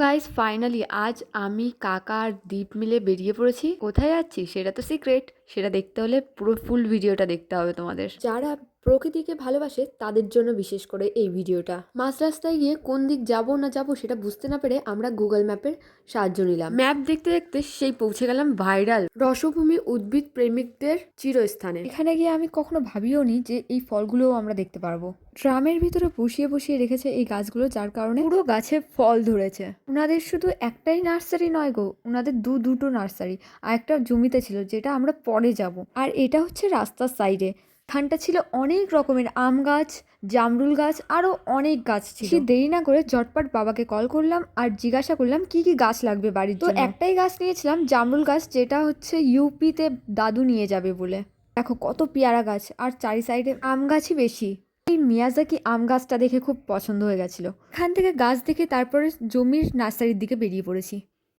Guys, finally আজ আমি কাকা আর দীপ মিলে বেরিয়ে পড়েছি। কোথায় যাচ্ছি সেটা তো সিক্রেট, সেটা দেখতে হলে পুরো ফুল ভিডিওটা দেখতে হবে তোমাদের। যারা প্রকৃতিকে ভালোবাসে তাদের জন্য বিশেষ করে এই ভিডিওটা। মাঝ রাস্তায় গিয়ে কোন দিক যাব না যাব সেটা বুঝতে না পেরে আমরা গুগল ম্যাপের সাহায্য নিলাম। ম্যাপ দেখতে দেখতে সেই পৌঁছে গেলাম ভাইরাল রসভূমি উদ্ভিদ প্রেমিকদের চিরস্থানে। এখানে গিয়ে আমি কখনো ভাবিও নি যে এই ফলগুলোও আমরা দেখতে পারবো। ড্রামের ভিতরে বসিয়ে বসিয়ে রেখেছে এই গাছগুলো, যার কারণে পুরো গাছে ফল ধরেছে। উনাদের শুধু একটাই নার্সারি নয় গো, উনাদের দুটো নার্সারি আর একটা জমিতে ছিল, যেটা আমরা পরে যাব। আর এটা হচ্ছে রাস্তার সাইডে। এখানটা ছিল অনেক রকমের আম গাছ, জামরুল গাছ, আরো অনেক গাছ ছিল। বেশি দেরি না করে ঝটপট বাবাকে কল করলাম আর জিজ্ঞাসা করলাম কি কি গাছ লাগবে বাড়ির জন্য। তো একটাই গাছ নিয়েছিলাম, জামরুল গাছ, যেটা হচ্ছে ইউপিতে দাদু নিয়ে যাবে বলে। দেখো কত পেয়ারা গাছ, আর চারি সাইডে আম গাছই বেশি। এই মিয়াজাকি আম গাছটা দেখে খুব পছন্দ হয়ে গেছিল। এখান থেকে গাছ দেখে তারপরে জমির নার্সারির দিকে বেরিয়ে পড়েছি।